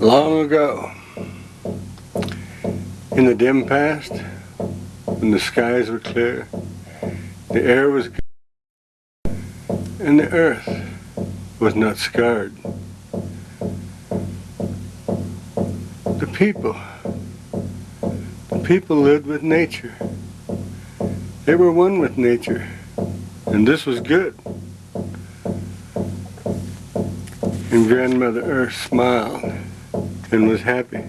Long ago, in the dim past, when the skies were clear, the air was good, and the earth was not scarred. The people lived with nature. They were one with nature, and this was good. And Grandmother Earth smiled and was happy.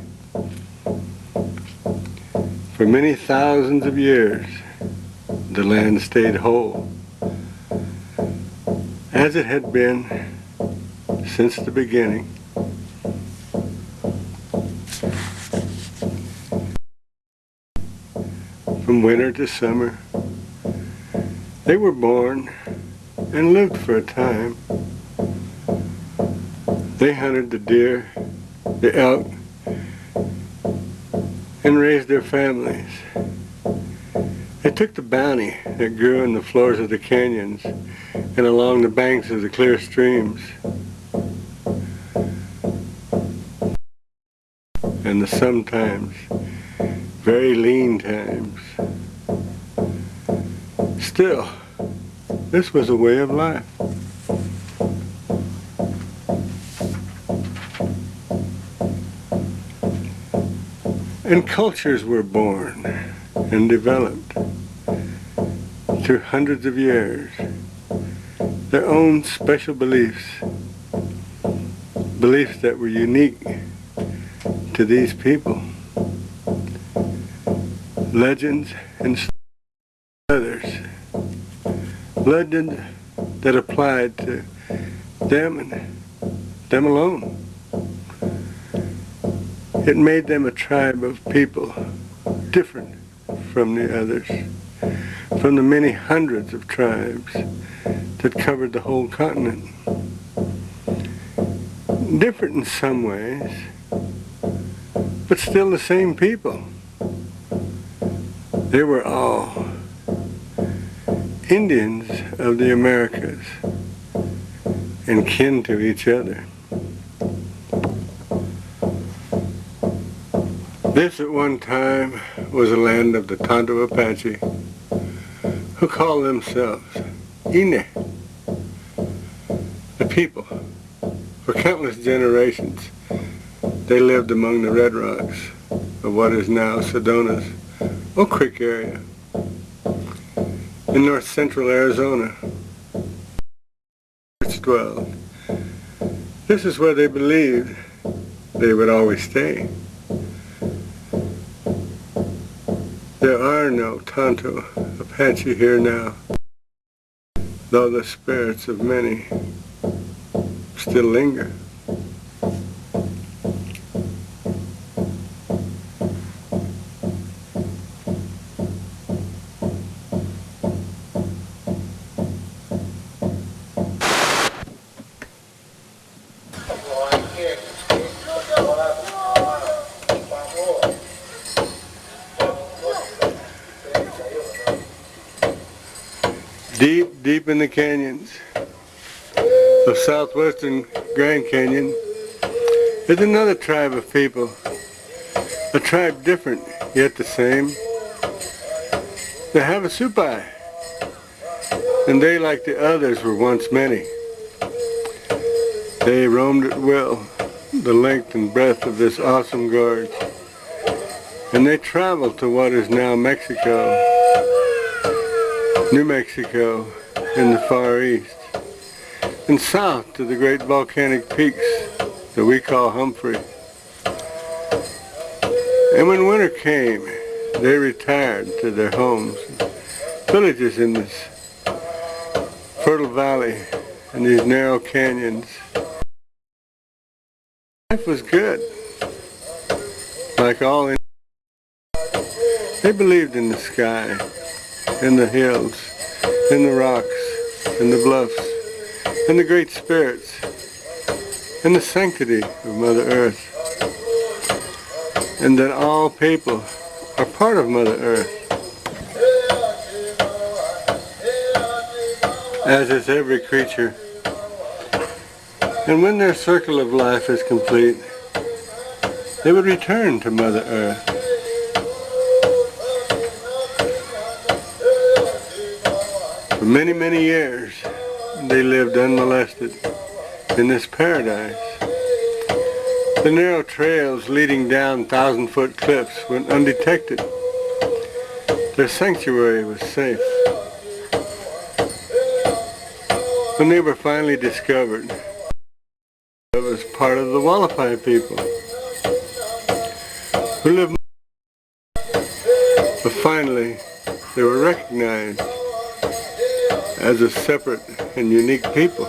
For many thousands of years, the land stayed whole, as it had been since the beginning. From winter to summer, they were born and lived for a time. They hunted the deer, the elk, and raised their families. They took the bounty that grew in the floors of the canyons and along the banks of the clear streams, and the sometimes very lean times. Still, this was a way of life. And cultures were born and developed through hundreds of years. Their own special beliefs that were unique to these people. Legends and others. Legends that applied to them and them alone. It made them a tribe of people, different from the others, from the many hundreds of tribes that covered the whole continent. Different in some ways, but still the same people. They were all Indians of the Americas and kin to each other. This at one time was a land of the Tonto Apache, who called themselves Ine, the people. For countless generations, they lived among the red rocks of what is now Sedona's Oak Creek area in north central Arizona. Dwelled. This is where they believed they would always stay. There are no Tonto Apache here now, though the spirits of many still linger. Deep in the canyons of southwestern Grand Canyon is another tribe of people, a tribe different yet the same, the Havasupai, and they, like the others, were once many. They roamed at will the length and breadth of this awesome gorge, and they traveled to what is now Mexico, New Mexico, in the Far East, and south to the great volcanic peaks that we call Humphrey. And when winter came, they retired to their homes, villages in this fertile valley and these narrow canyons. Life was good. Like all Indians, they believed in the sky, in the hills, in the rocks, in the bluffs, and the great spirits, and the sanctity of Mother Earth, and that all people are part of Mother Earth, as is every creature. And when their circle of life is complete, they would return to Mother Earth. For many, many years, they lived unmolested in this paradise. The narrow trails leading down 1,000-foot cliffs went undetected. Their sanctuary was safe. When they were finally discovered, it was part of the Havasupai people who lived. But finally, they were recognized as a separate and unique people.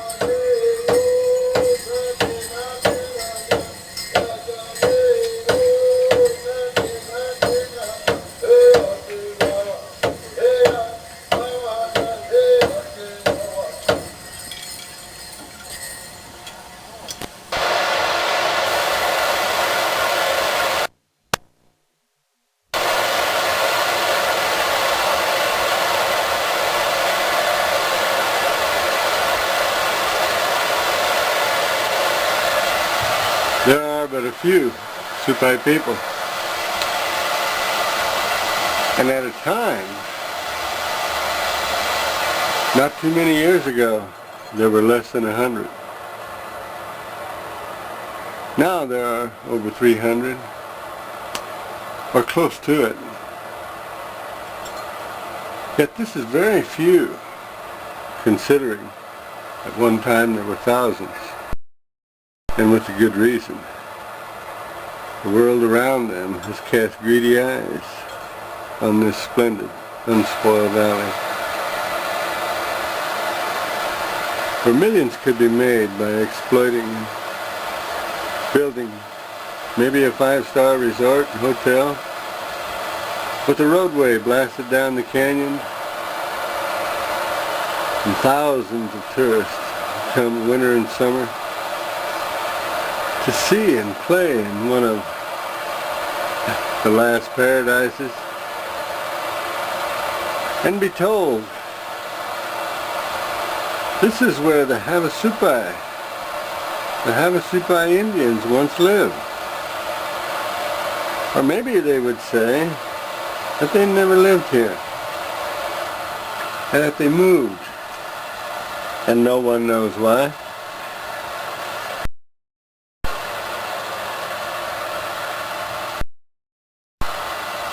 There are but a few Supai people. And at a time, not too many years ago, there were less than 100. Now there are over 300, or close to it. Yet this is very few, considering at one time there were thousands. And with a good reason. The world around them has cast greedy eyes on this splendid, unspoiled valley. Where millions could be made by exploiting, building maybe a 5-star resort and hotel with a roadway blasted down the canyon, and thousands of tourists come winter and summer to see and play in one of the last paradises, and be told this is where the Havasupai Indians once lived. Or maybe they would say that they never lived here, and that they moved, and no one knows why.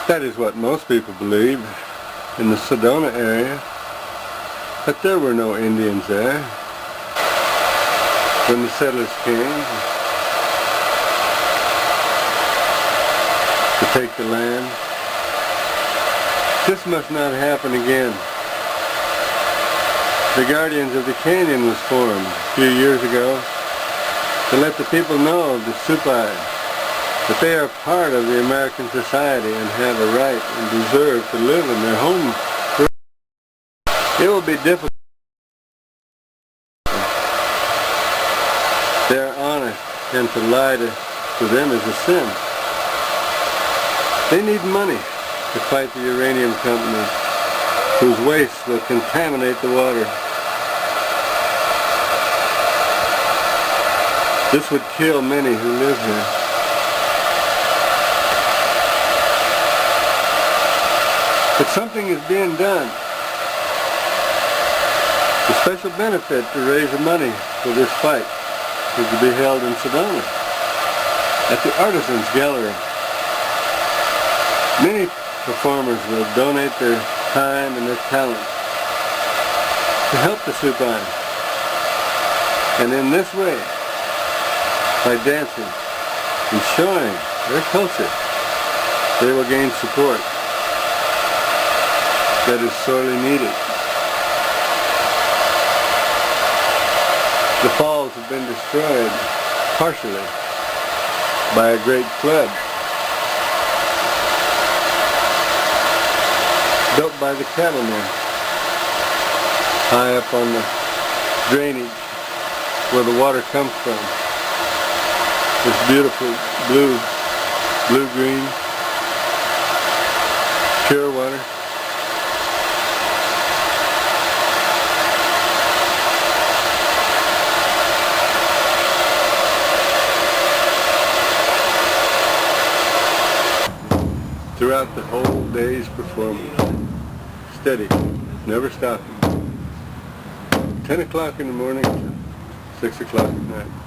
That is what most people believe in the Sedona area, that there were no Indians there when the settlers came to take the land. This must not happen again. The Guardians of the Canyon was formed a few years ago to let the people know of the Supai, that they are part of the American society and have a right and deserve to live in their home. It will be difficult. They are honest, and to lie to them is a sin. They need money to fight the uranium companies, whose waste will contaminate the water. This would kill many who live here. But something is being done. The special benefit to raise the money for this fight is to be held in Sedona at the Artisans Gallery. Many performers will donate their time and their talent to help the Supai. And in this way, by dancing and showing their culture, they will gain support that is sorely needed. The falls have been destroyed partially by a great flood built by the cattlemen high up on the drainage where the water comes from. This beautiful blue-green, pure water. throughout the whole day's performance. Steady, never stopping. 10 o'clock in the morning to 6 o'clock at night.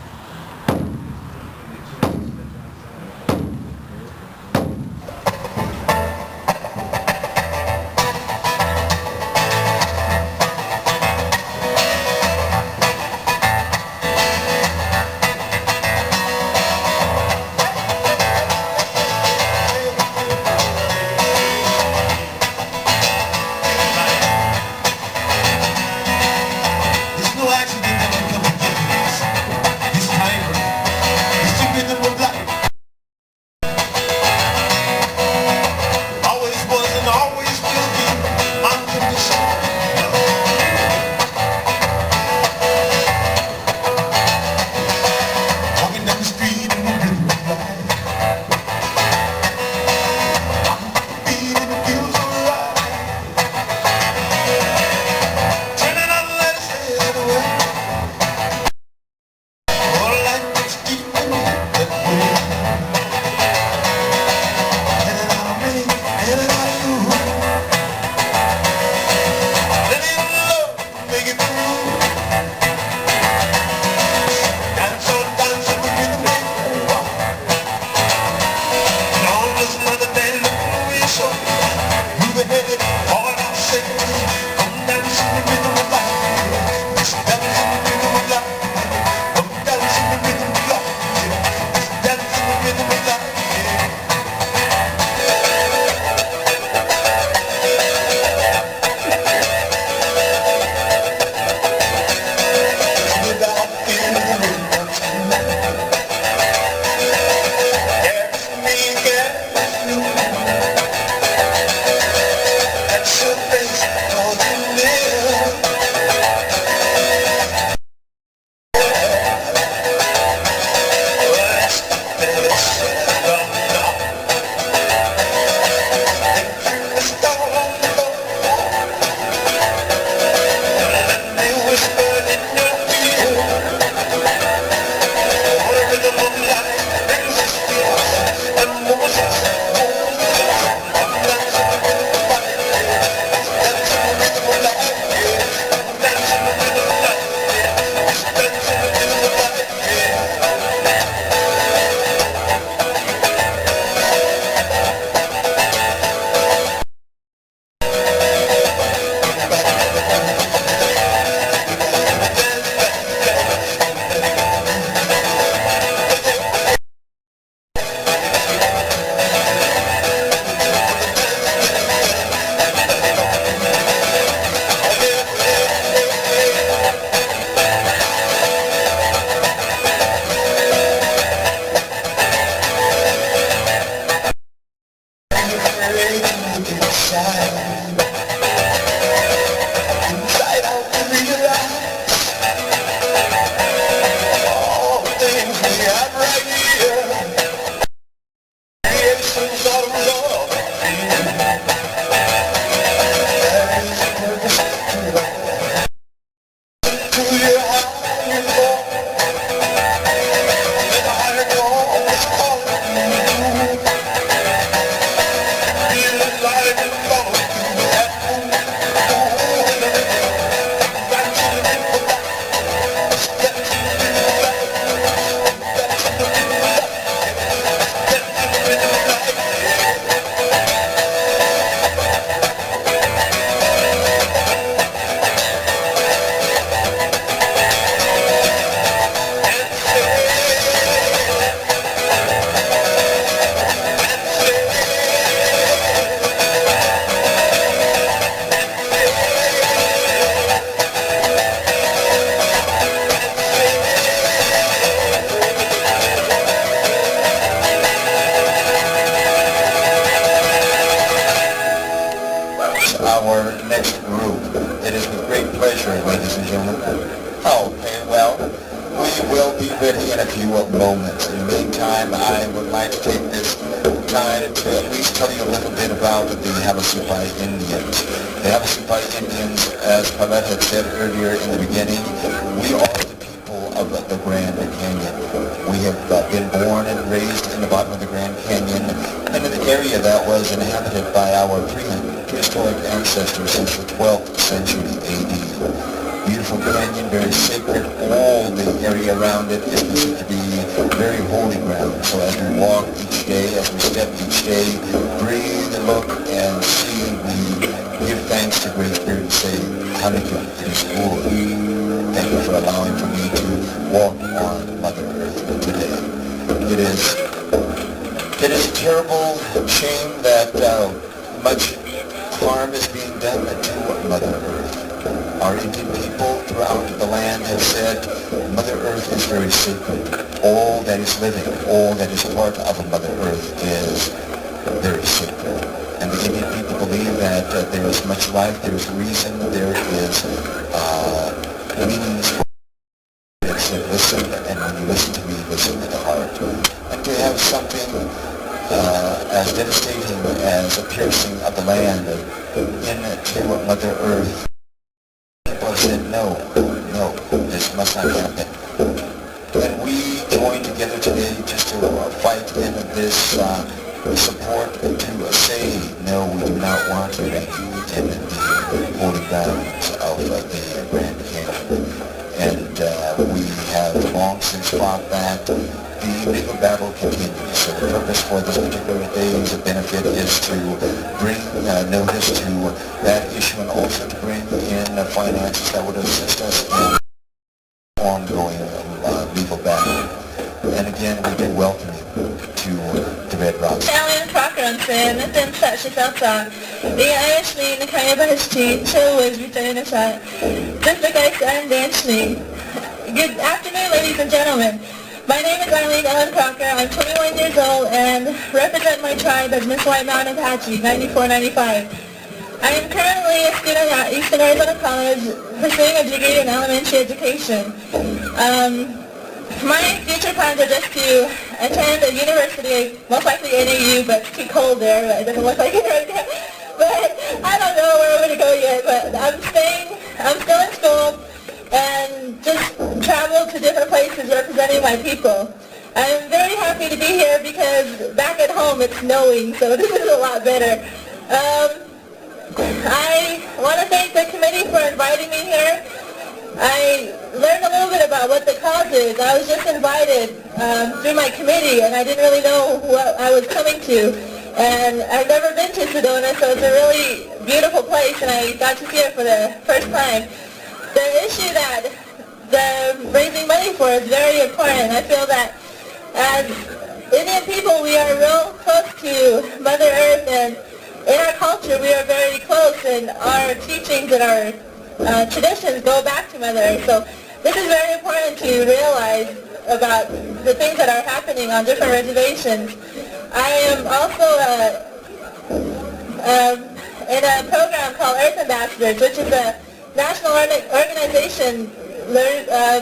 ready in a few moments. In the meantime, I would like to take this time to at least tell you a little bit about the Havasupai Indians. The Havasupai Indians, as Paulette had said earlier in the beginning, we are the people of the Grand Canyon. We have been born and raised in the bottom of the Grand Canyon, and in the area that was inhabited by our prehistoric ancestors since the 12th century AD. Beautiful canyon, very sacred. All the area around it is considered to be very holy ground. So as we walk each day, as we step each day, breathe and look and see, we give thanks to Great Spirit and say, Hanukkah, it is good. Thank you for allowing for me to walk on Mother Earth today. It is a terrible shame that much harm is being done to Mother Earth. Our Indian people throughout the land have said Mother Earth is very sacred. All that is living, all that is part of Mother Earth is very sacred. And the Indian people believe that there is much life, there is reason, there is meanings for it. It's listen, and when you listen to me, listen to the heart. And to have something as devastating as a piercing of the land into Mother Earth, people said, no, this must not happen. And we join together today just to fight in this support to say, no, we do not want to rank you in the holy grounds of the Grand Canyon. And we have long since fought that. The legal battle continues. So the purpose for this particular day's benefit is to bring notice to that issue and also to bring in finances that would assist us in ongoing legal battle. And again, we do welcome you to the Red Rocks. Alan Procter natin sa siya the Irishly na kaya bahasti so was returning aside. Just the guys and dancing. Good afternoon, ladies and gentlemen. My name is Eileen Ellen Crocker. I'm 21 years old and represent my tribe as Miss White Mountain Apache, 9495. I am currently a student at Eastern Arizona College pursuing a degree in elementary education. My future plans are just to attend a university, most likely NAU, but it's too cold there, but it doesn't look like it right now. But I don't know where I'm going to go yet, but I'm still in school, and just travel to different places representing my people. I'm very happy to be here because back at home it's snowing, so this is a lot better. I want to thank the committee for inviting me here. I learned a little bit about what the cause is. I was just invited through my committee, and I didn't really know what I was coming to. And I've never been to Sedona, so it's a really beautiful place, and I got to see it for the first time. The issue that the raising money for is very important. I feel that as Indian people, we are real close to Mother Earth, and in our culture, we are very close, and our teachings and our traditions go back to Mother Earth. So this is very important to realize about the things that are happening on different reservations. I am also in a program called Earth Ambassadors, which is a national organization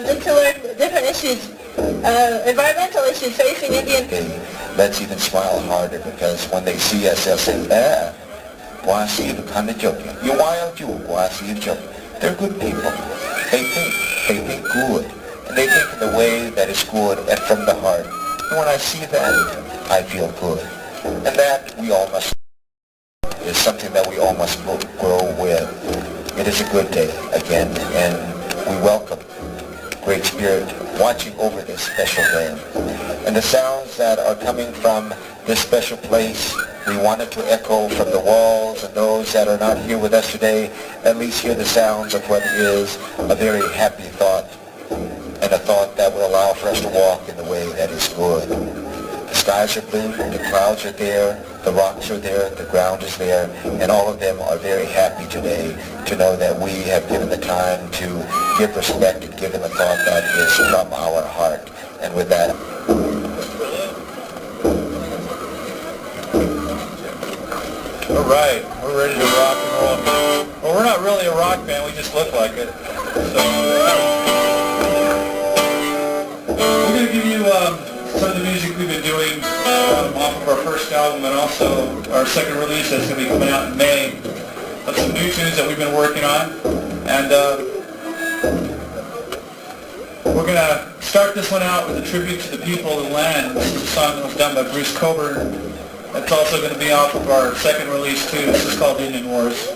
just to learn different issues, environmental issues facing Indian people. Let's even smile harder because when they see us, they'll say, why see you kind of joking? You wild you, why see you joking? They're good people. They think good. And they think in the way that is good and from the heart. And when I see that, I feel good. And that we all must is something that we all must grow with. It is a good day again, and we welcome Great Spirit watching over this special day. And the sounds that are coming from this special place, we wanted to echo from the walls, and those that are not here with us today at least hear the sounds of what is a very happy thought, and a thought that will allow for us to walk in the way that is good. The skies are blue, the clouds are there, the rocks are there, the ground is there, and all of them are very happy today to know that we have given the time to give respect and given the thought that is from our heart. And with that, all right, we're ready to rock and roll. Well, we're not really a rock band, we just look like it. So, we're going to give you some of the music we've been doing off of our first album and also our second release that's going to be coming out in May, of some new tunes that we've been working on. And we're going to start this one out with a tribute to the people of the land. This is a song that was done by Bruce Coburn That's also going to be off of our second release too. This is called Indian Wars.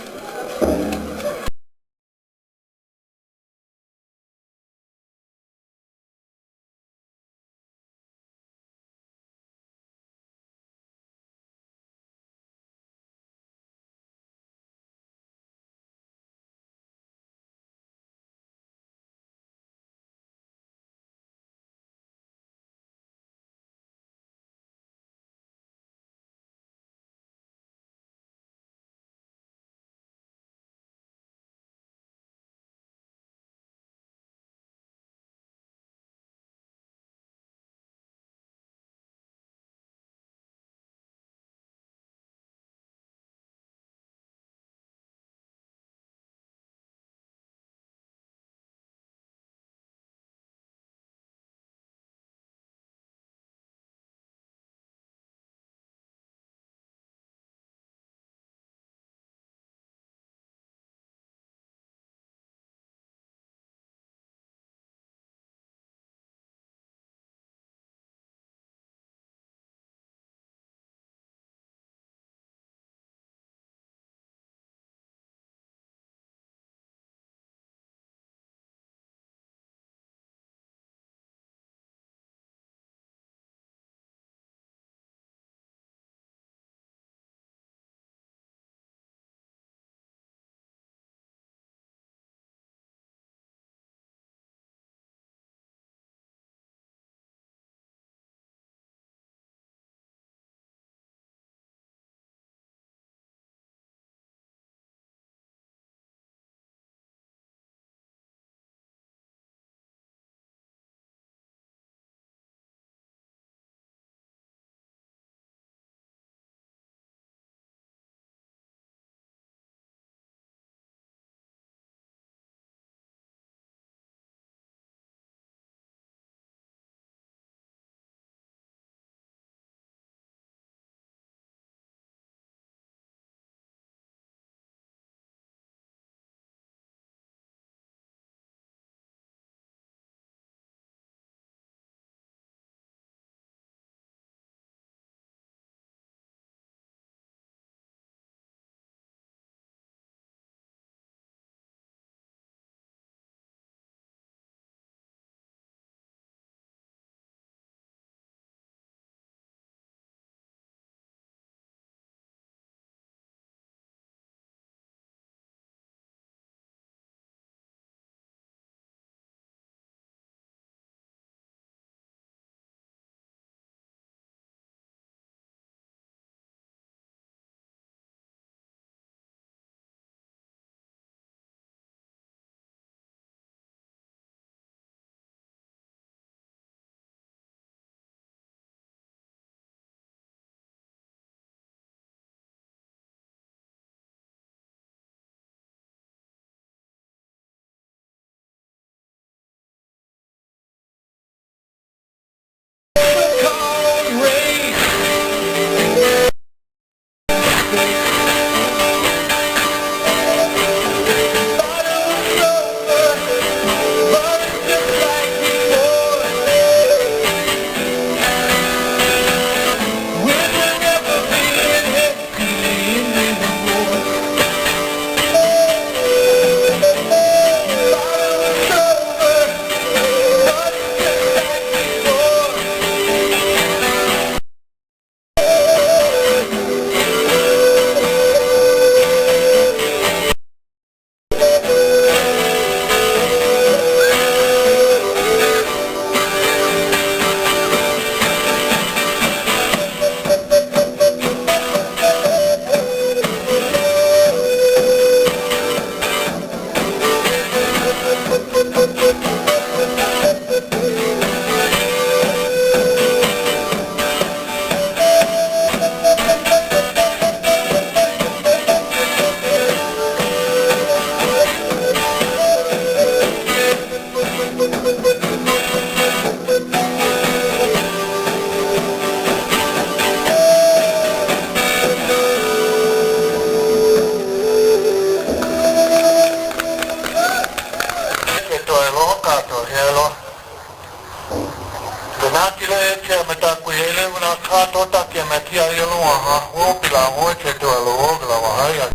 Nakile eche metakuele una kato takia metia yeluaha wopila hoche to aloogla wahaya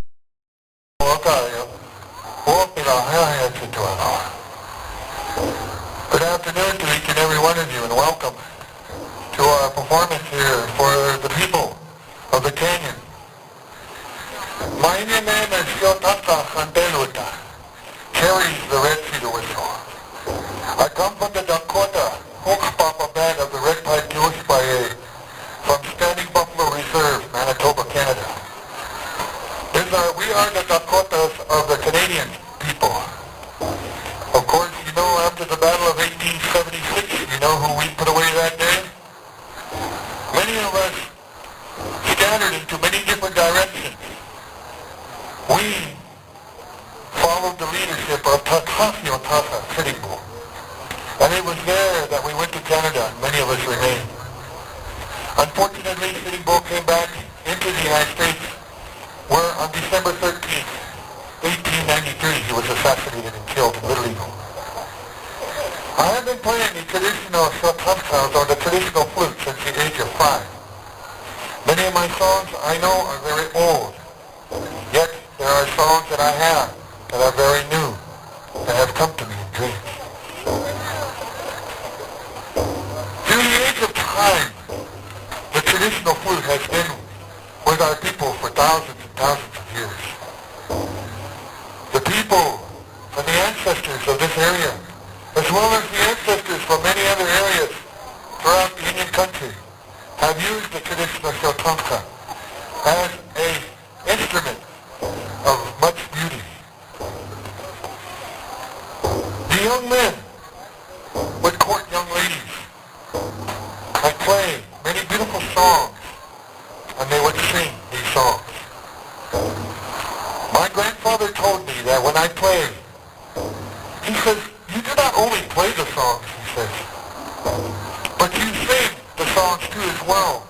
wakayo wopila haya to aloha. Good afternoon to each and every one of you and welcome to our performance here for the people of the canyon. My Indian name is Shotaka Handeluta, carries the red cedar whistle. I come from the Dakota Hochpapa band of the Red Pipe Havasupai from Standing Buffalo Reserve, Manitoba, Canada. We are the Dakotas of the Canadian people. Of course, you know, after the Battle of 1876, you know who we put away that day? Many of us scattered into many different directions. We followed the leadership of Takasio Taka Sitting Bull. And it was there that we went to Canada, and many of us remained. Unfortunately, Sitting Bull came back into the United States, where on December 13th, 1893, he was assassinated and killed in Little Eagle. I have been playing the traditional shotamsas, or the traditional flute, since the age of 5. Many of my songs I know are very old, yet there are songs that I have that are very new, that have come to me in dreams. Through the age of time, the traditional flute has been with our people for thousands and thousands of years. The people and the ancestors of this area, as well as the ancestors from many other areas throughout the Indian country, have used the traditional shotamsa as an instrument of much beauty. The young men would court young ladies and play many beautiful songs, and they would sing these songs. My grandfather told me that when I play, he says, you do not only play the songs, he says, but you sing the songs too as well,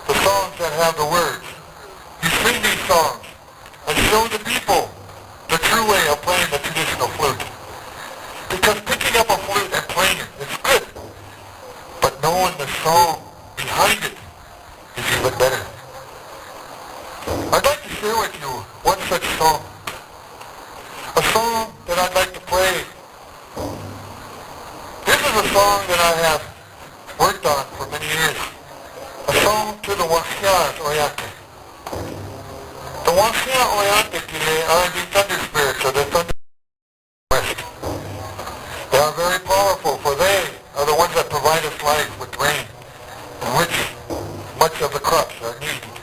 the songs that have the words. You sing these songs and show the people the true way of playing the traditional flute. Because picking up a flute and playing it is good, but knowing the song behind it is even better. I'd like to share with you one such song. A song that I'd like to play. This is a song that I have worked on for many years. A song to the Wahias Oyate. The Wahia Oyate are the thunder spirits of the thunder west. They are very powerful, for they are the ones that provide us life with rain, in which much of the crops are needed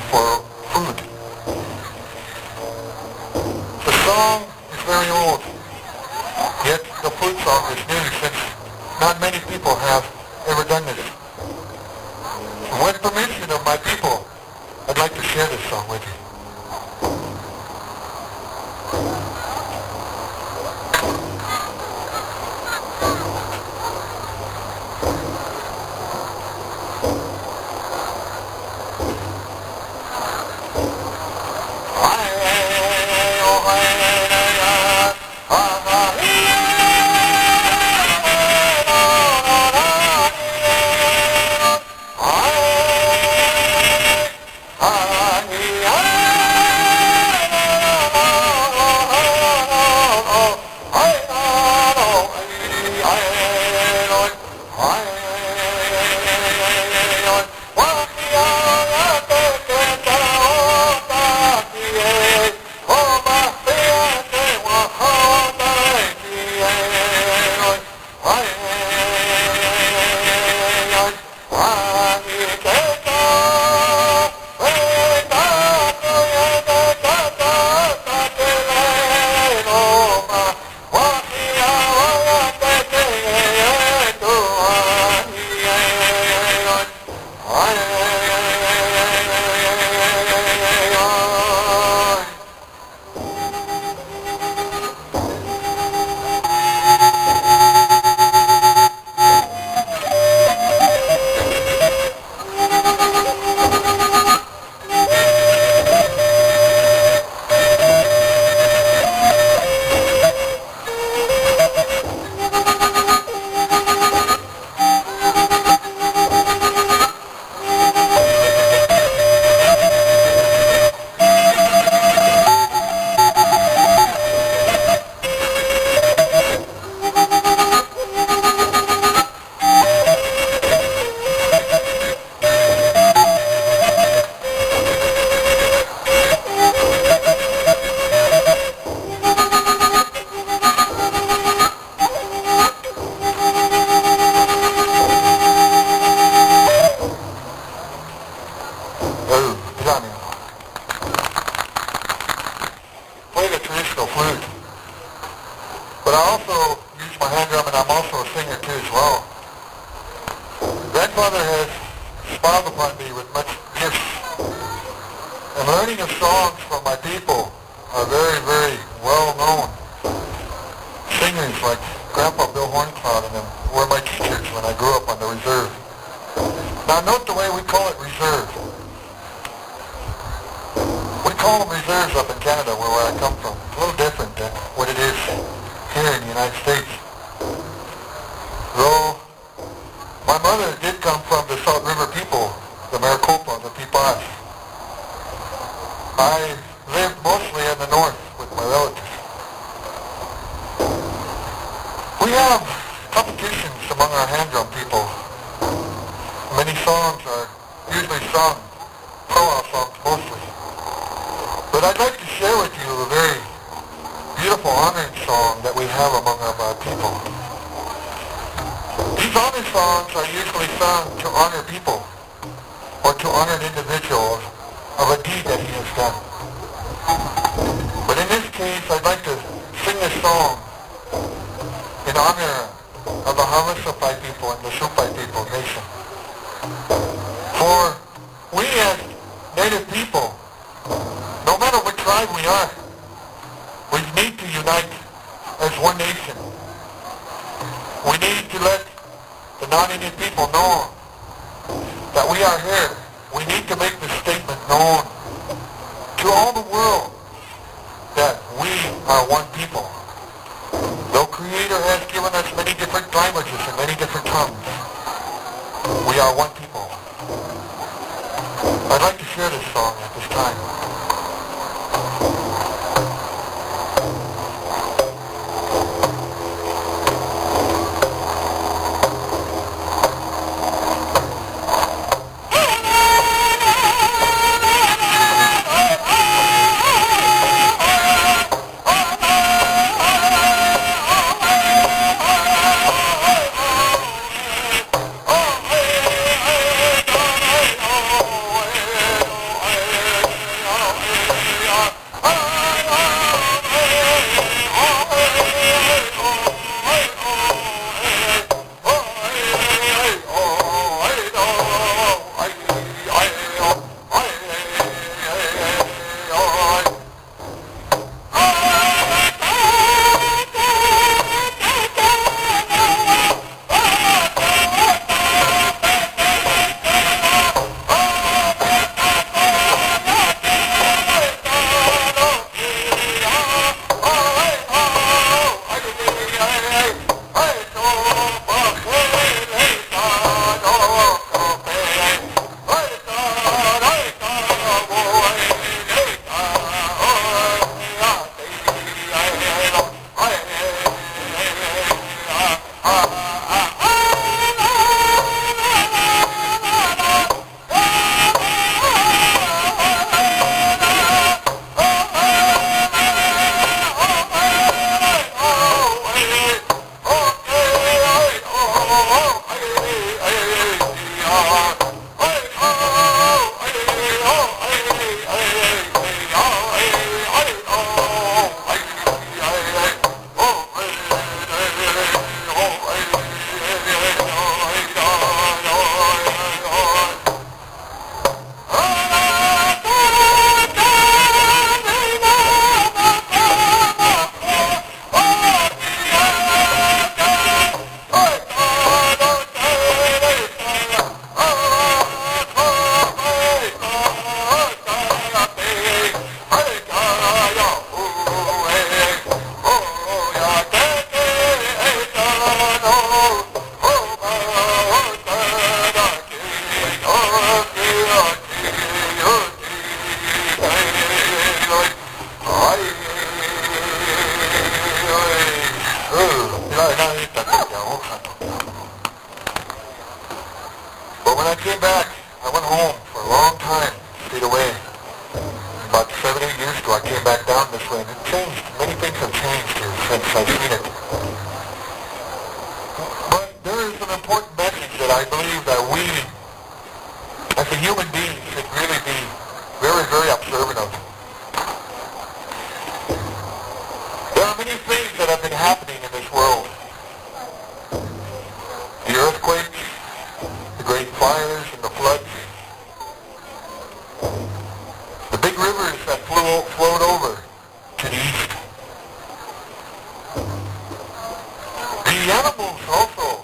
for food. The song is very old, yet the flute song is new, since not many people have ever done this. With permission of my people, I'd like to share this song with you. Ah, drum, and I'm also a singer too as well. Grandfather has smiled upon me with much gifts, and learning of songs from my people are very, very well-known singers like Grandpa Bill Horncloud and them were my teachers when I grew up on the reserve. Now note the way we call it reserve. We call them reserves up in Canada where I come from. It's a little different than what it is here in the United States. Though my mother did come from the Salt River people, the Maricopa, the Pipas. I lived mostly in the north with my relatives. We have competitions among our hand drum people. Many songs are usually sung, powwow songs mostly. But I'd like to share with you a very beautiful honoring song that we have among our people. These honor songs are usually sung to honor people or to honor an individual of a deed that he has done. But in this case, I'd like to sing this song in honor of the Havasupai people and the Supai people nation. For we as Native people, no matter what tribe we are, we need to unite as one nation. We need to let the non-Indian people know that we are here. We need to make the statement known to all the world that we are one people. Though Creator has given us many different languages and many different tongues, we are one people. I'd like to share this song at this time. But when I came back, I went home for a long time, stayed away. About 7, 8 years ago, I came back down this way, and it changed. Many things have changed here since I've seen it. But there is an important message that I believe that we, as a human being, should really be very, very observant of. There are many things that have been happening in this world. animals also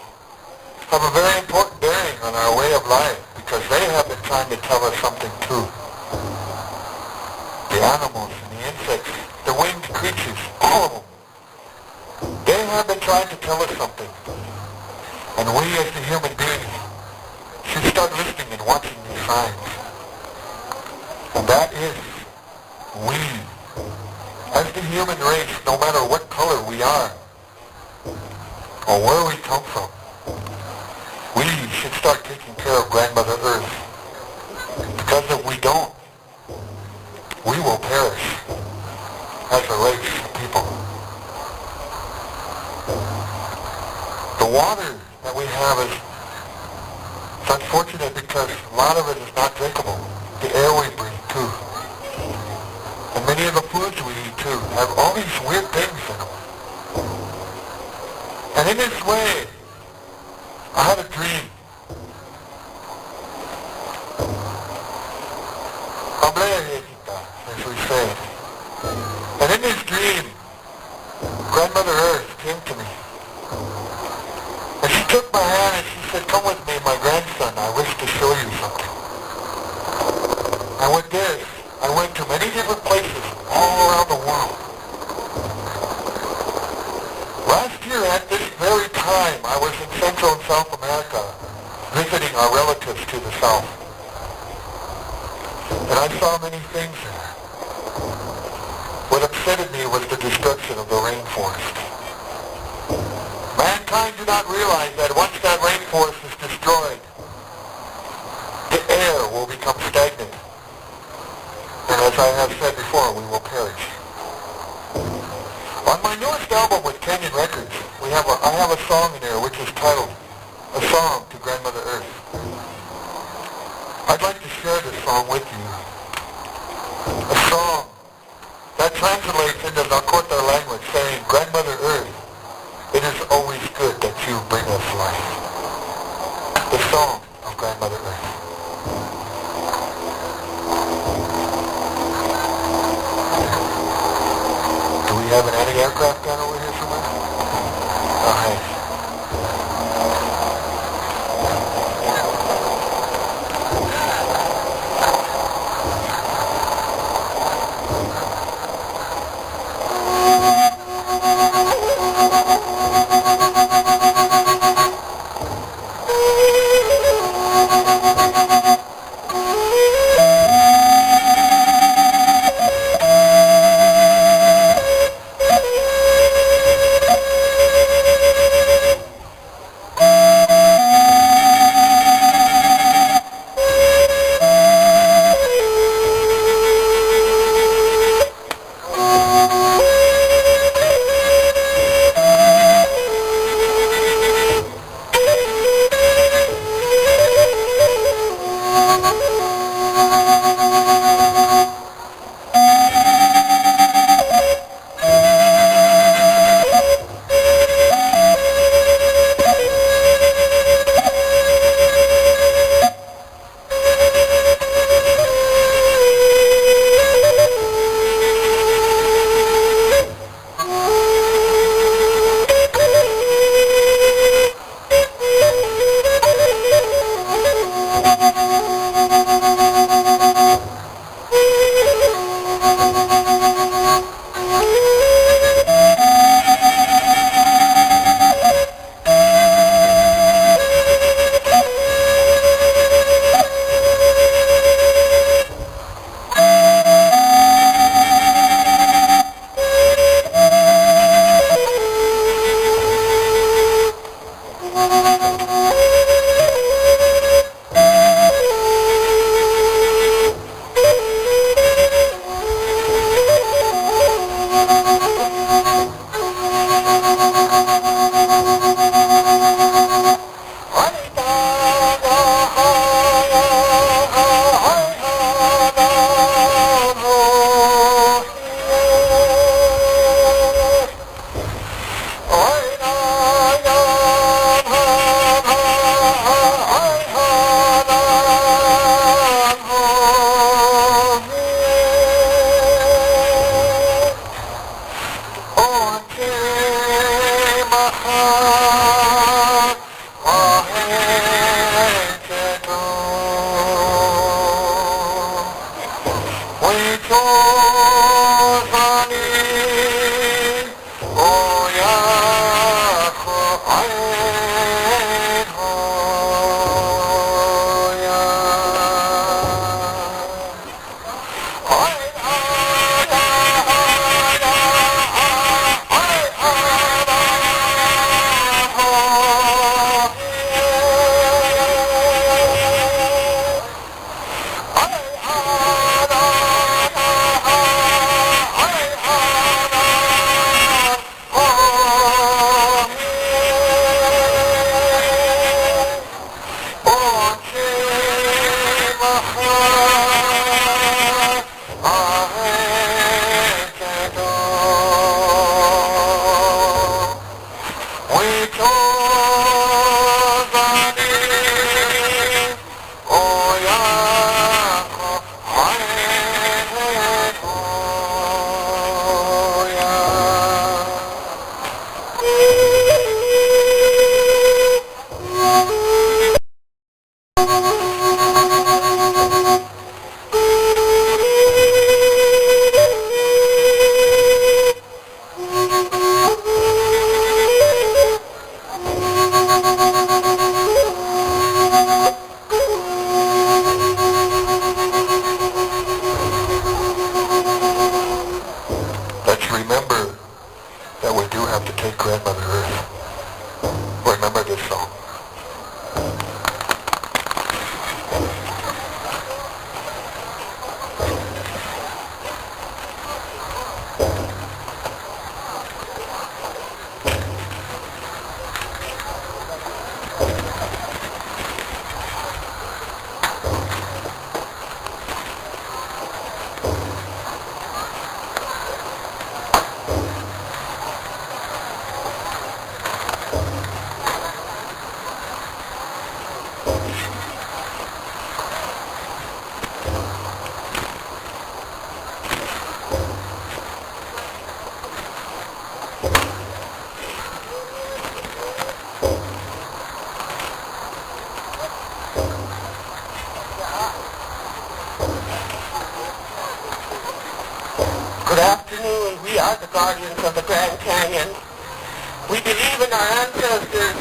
have a very important bearing on our way of life because they have been trying to tell us something too. The animals and the insects, the winged creatures, all of them, they have been trying to tell us something. And we as the human beings should start listening and watching these signs. And that is, we, as the human race, no matter what color we are, or where we come from, we should start taking care of Grandmother Earth. Because if we don't, we will perish as a race of people. The water that we have is unfortunate because a lot of it is not drinkable. The air we breathe too. And many of the foods we eat too have all these weird things in them. And in this way, I had a dream. As we say. And in this dream, Grandmother Earth came to me. And she took my hand and she said, "Come with me, my grandson. I wish to show you something." And with this, I went to many different places all around the world. Last year at this very time, I was in Central and South America visiting our relatives to the south. And I saw many things there. What upset me was the destruction of the rainforest. Mankind do not realize that once that rainforest is destroyed, the air will become stagnant. And as I have said before, we will perish. On my newest album with Canyon Records, I have a song in there which is titled A Song to Grandmother Earth. I'd like to share this song with you. A song that translates into Lakota language saying, "Grandmother Earth, it is always good that you bring us life." The song of Grandmother Earth. Do we have an anti-aircraft gun over here somewhere? Oh, hey. Good afternoon. We are the guardians of the Grand Canyon. We believe in our ancestors,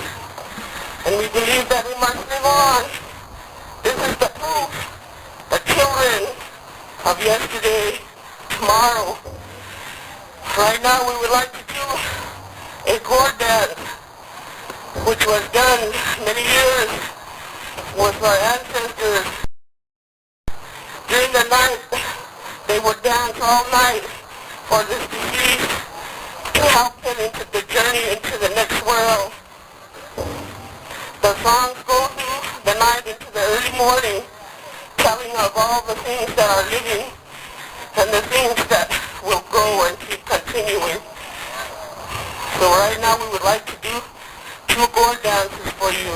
and we believe that we must live on. This is the proof that children of yesterday, tomorrow. Right now we would like to do a gourd dance, which was done many years with our ancestors. During the night, they would dance all night for this deceased to help him into the journey into the next world. The songs go through the night into the early morning, telling of all the things that are living and the things that will go and keep continuing. So right now we would like to do 2 gourd dances for you.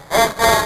Uh-huh.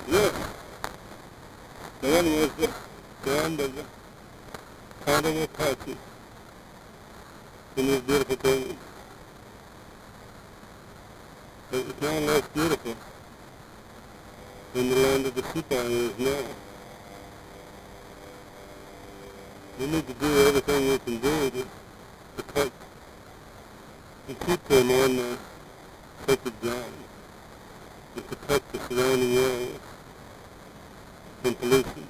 Yes. The one was the end of the part of the passage in this beautiful thing. But it's now less beautiful than the land of the Supai is now. We need to do everything we can do to cut and keep them on the sacred ground, and to protect the surrounding area from pollution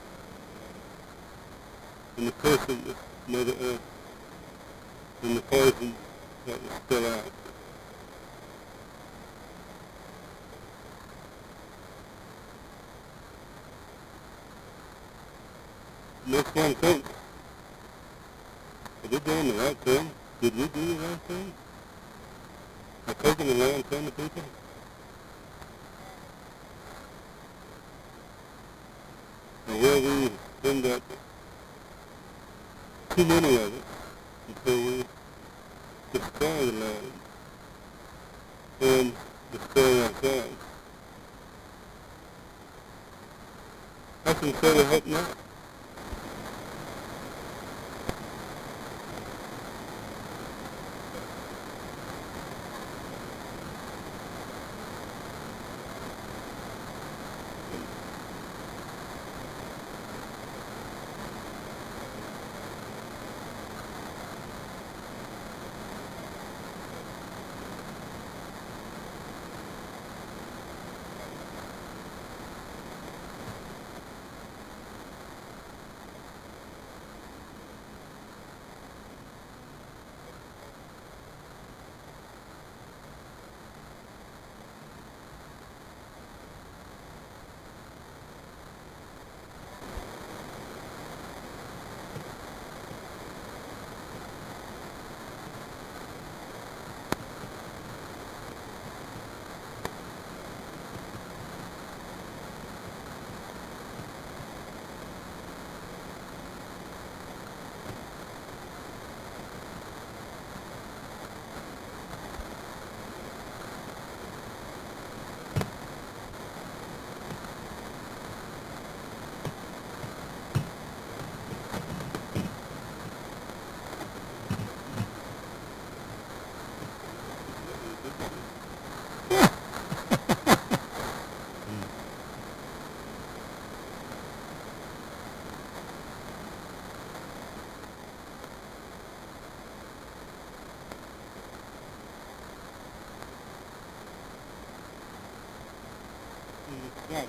and the curse of the Mother Earth and the poison that is still out. Makes one think, are we doing the right thing? Did we do the right thing? By taking the land from the people? Or will we end up too many of it until we destroy the land and destroy ourselves? I sincerely hope not. Yeah,